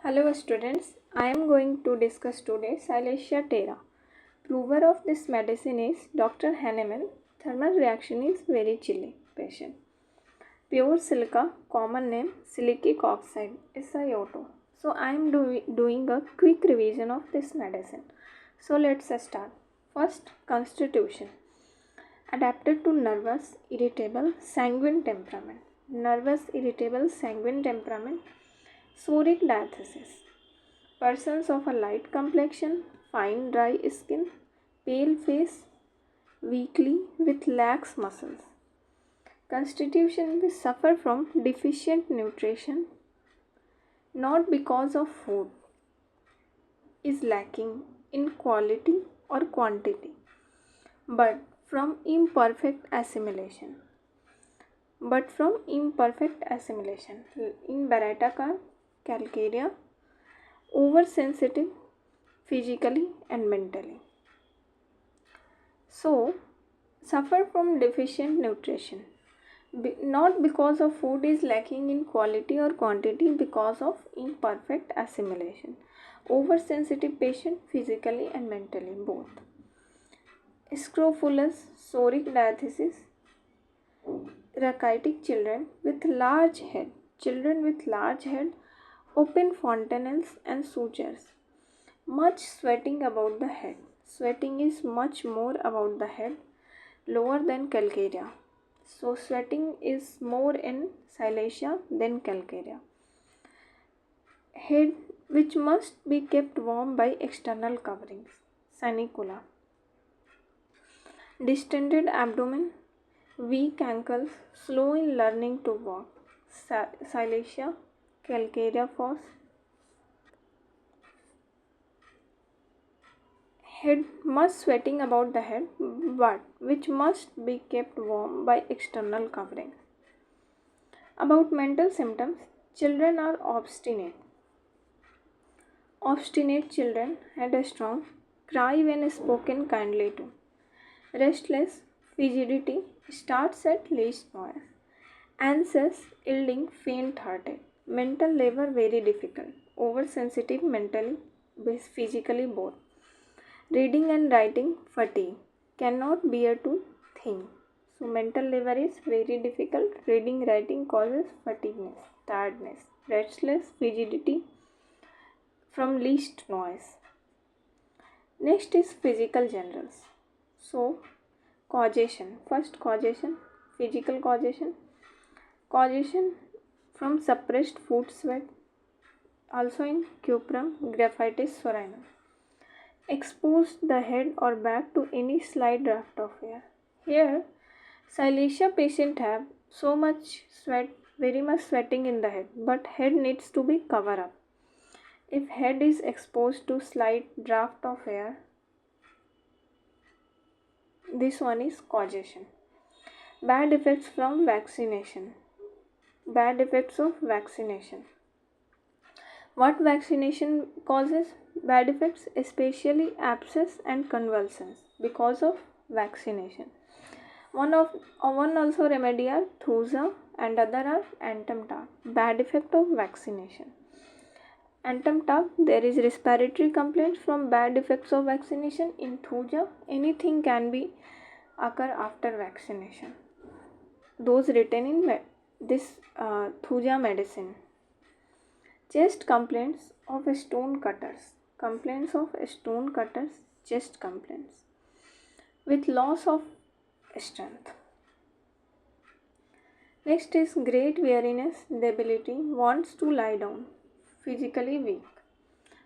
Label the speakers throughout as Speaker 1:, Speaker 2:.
Speaker 1: Hello students, I am going to discuss today SILICEA TERRA. Prover of this medicine is Dr. Hahnemann. Thermal reaction is very chilly patient. Pure silica, common name silicic oxide, SiO2. So I am doing a quick revision of this medicine. So let's start. First, constitution. Adapted to nervous, irritable, sanguine temperament. Nervous, irritable, sanguine temperament. Psoric diathesis. Persons of a light complexion, fine dry skin, pale face, weakly with lax muscles. Constitution will suffer from deficient nutrition, not because of food is lacking in quality or quantity, but from imperfect assimilation. In Medica calcarea, oversensitive physically and mentally. So, suffer from deficient nutrition, not because of food is lacking in quality or quantity, because of imperfect assimilation. Oversensitive patient physically and mentally both. Scrofulous, psoric diathesis, rachitic children with large head, open fontanelles and sutures. Much sweating about the head. Sweating is much more about the head, lower than calcarea. So sweating is more in SILICEA than calcarea. Head which must be kept warm by external coverings. Sanicula. Distended abdomen, weak ankles, slow in learning to walk. SILICEA, calcarea foss. Head much sweating about the head, but which must be kept warm by external covering. About mental symptoms, children are obstinate. Obstinate children, headstrong, cry when spoken kindly to. Restless, fidgety, starts at least noise. Anxious, yielding, faint-hearted. Mental labor very difficult. Oversensitive mentally, physically both. Reading and writing fatigue, cannot bear to think. So mental labor is very difficult. Reading, writing causes fatigueness, tiredness, restless, fidgety from least noise. Next is physical generals. So causation. First causation, physical causation. Causation from suppressed food sweat, also in cuprum, graphitis sorinum. Expose the head or back to any slight draft of air. Here, SILICEA patient have so much sweat, very much sweating in the head, but head needs to be covered up. If head is exposed to slight draft of air, this one is causation. Bad effects from vaccination. Bad effects of vaccination. What vaccination causes bad effects? Especially abscess and convulsions because of vaccination. One also remedy are thuja and other are antemta. Bad effect of vaccination. Antemta, there is respiratory complaints from bad effects of vaccination. In thuja, anything can be occur after vaccination. Those written in this thuja medicine. Chest complaints of stone cutters. Complaints of stone cutters, chest complaints. With loss of strength. Next is great weariness, debility, wants to lie down, physically weak.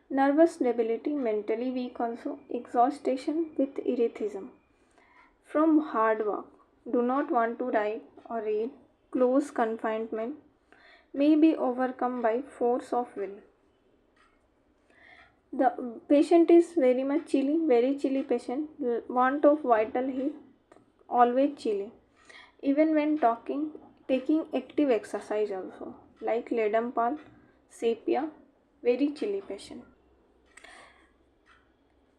Speaker 1: Nervous debility, mentally weak also, exhaustion with erethism. From hard work, do not want to write or read, close confinement, may be overcome by force of will. The patient is very much chilly, very chilly patient, want of vital heat, always chilly. Even when taking active exercise also, like ledempal, sepia, very chilly patient.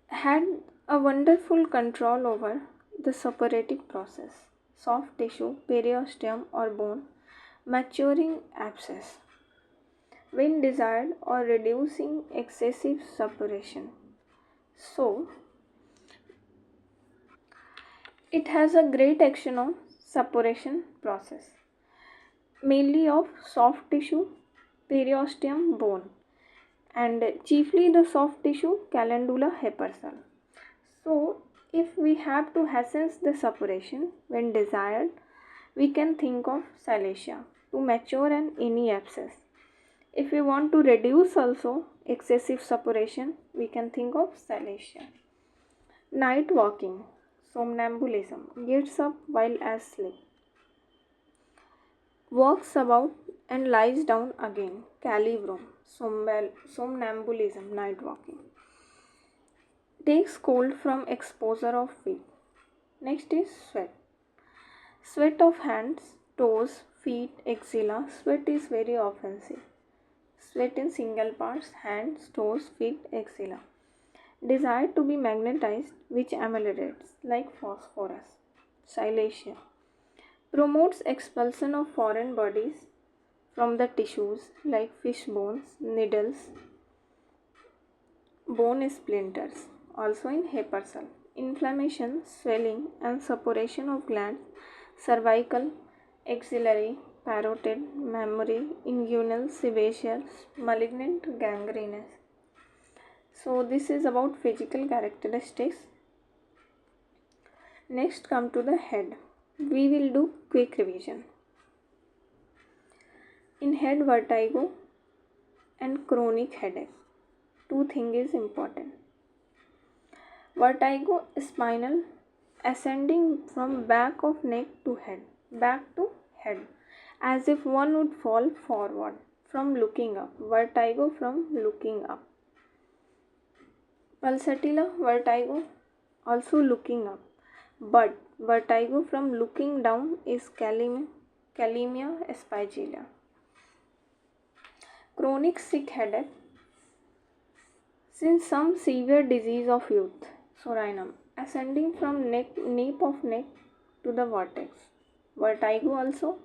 Speaker 1: Had a wonderful control over the suppurative process, soft tissue, periosteum or bone, maturing abscess. when desired or reducing excessive suppuration. So, it has a great action on suppuration process, mainly of soft tissue, periosteum, bone, and chiefly the soft tissue calendula hypersal. So, if we have to hasten the suppuration when desired, we can think of SILICEA to mature and any abscess. If we want to reduce also excessive suppuration, we can think of SILICEA. Night walking, somnambulism, gets up while asleep, walks about and lies down again, calibrum, somnambulism, night walking. Takes cold from exposure of feet. Next is sweat. Sweat of hands, toes, feet, axilla. Sweat is very offensive. Sweat in single parts, hands, toes, feet, axilla. Desire to be magnetized, which ameliorates, like phosphorus. SILICEA. Promotes expulsion of foreign bodies from the tissues, like fish bones, needles, bone splinters. Also in hypersal. Inflammation, swelling, and suppuration of glands, cervical, axillary, parotid, mammary, inguinal, sebaceous, malignant, gangrenous. So this is about physical characteristics. Next come to the head. We will do quick revision. In head vertigo and chronic headache, two things is important. Vertigo spinal ascending from back of neck to head, as if one would fall forward from looking up. Vertigo from looking up. Pulsatilla vertigo, also looking up, but vertigo from looking down is calamia spigelia. Chronic sick headache, since some severe disease of youth, sorinum, ascending from nape of neck to the vertex. Vertigo also,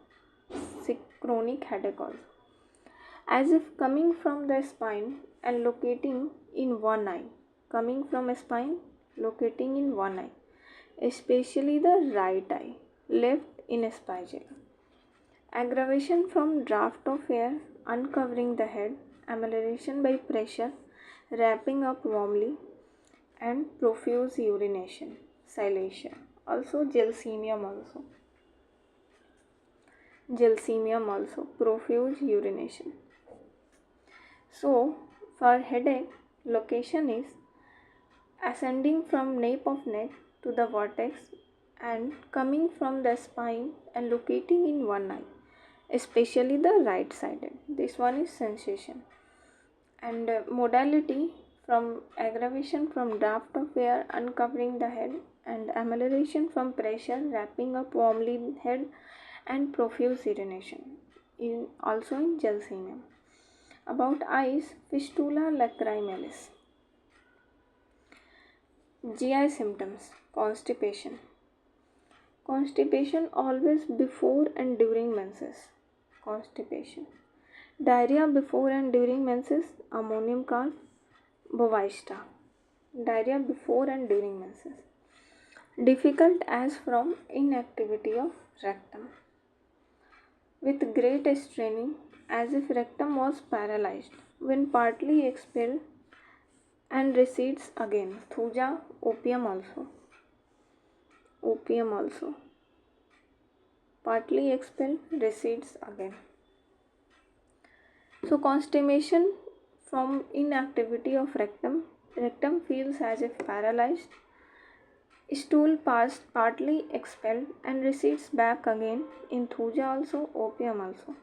Speaker 1: sick chronic headache also. As if coming from the spine and locating in one eye. Coming from a spine, locating in one eye, especially the right eye, left in spigella. Aggravation from draft of air uncovering the head, amelioration by pressure, wrapping up warmly, and profuse urination, SILICEA. Also gelsemium also, profuse urination. So, for headache, location is ascending from nape of neck to the vertex and coming from the spine and locating in one eye, especially the right sided. This one is sensation. And modality from aggravation from draft of air uncovering the head and amelioration from pressure wrapping up warmly head and profuse urination, also in gelsemium. About eyes, fistula lacrimalis. GI symptoms, constipation. Constipation always before and during menses. Constipation. Diarrhea before and during menses, ammonium carbonate, bovista. Diarrhea before and during menses. Difficult as from inactivity of rectum. With great straining, as if rectum was paralyzed, when partly expelled and recedes again. Thuja, opium also. Partly expelled, recedes again. So constipation from inactivity of rectum. Rectum feels as if paralyzed. Stool partly expelled and recedes back again in thuja also, opium also.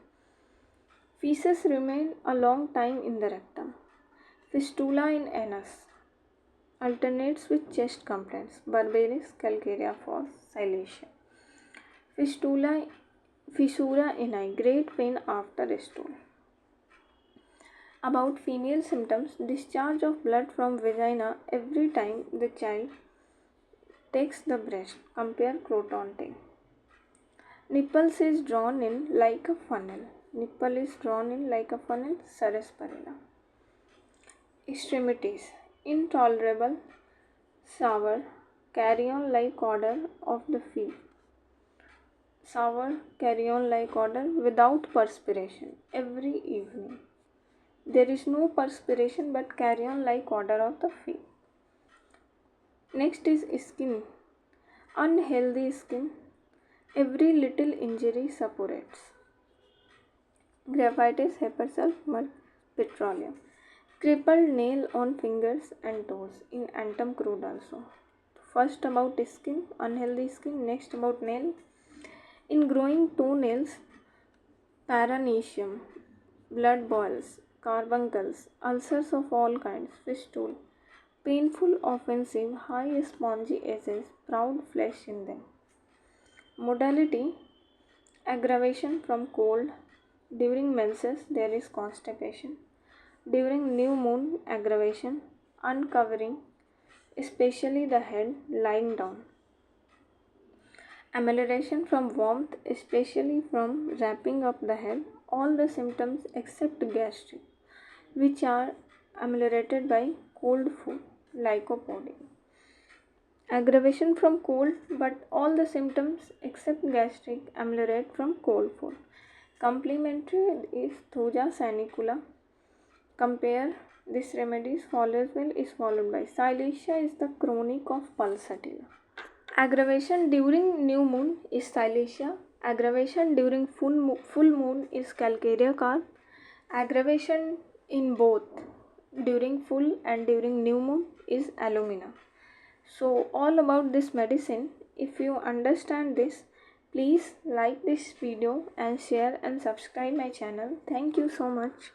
Speaker 1: Feces remain a long time in the rectum. Fistula in anus. Alternates with chest complaints. Barbaris, calcarea falls, SILICEA. Fissura in eye. Great pain after stool. About female symptoms, discharge of blood from vagina every time the child takes the breast. Compare Croton tail. Nipples is drawn in like a funnel. Nipple is drawn in like a funnel, sarsaparilla. Extremities. Intolerable, sour, carrion like odor of the feet. Sour, carrion like odor without perspiration every evening. There is no perspiration but carrion like odor of the feet. Next is skin. Unhealthy skin. Every little injury suppurates. Graphitis, hypersal, mud, petroleum. Crippled nail on fingers and toes in antum crude also. First about skin, unhealthy skin. Next about nail. In growing toenails, paranecium, blood boils, carbuncles, ulcers of all kinds, fistule, painful, offensive, high spongy edges, proud flesh in them. Modality, aggravation from cold. During menses, there is constipation. During new moon, aggravation, uncovering, especially the head, lying down. Amelioration from warmth, especially from wrapping up the head, all the symptoms except gastric, which are ameliorated by cold food, lycopodium. Aggravation from cold, but all the symptoms except gastric ameliorate from cold food. Complementary is Thuja sanicula. Compare this remedies follows well is followed by SILICEA is the chronic of pulsatilla. Aggravation during new moon is SILICEA. Aggravation during full moon is calcarea carp. Aggravation in both during full and during new moon is alumina. So all about this medicine. If you understand this, please like this video and share and subscribe my channel. Thank you so much.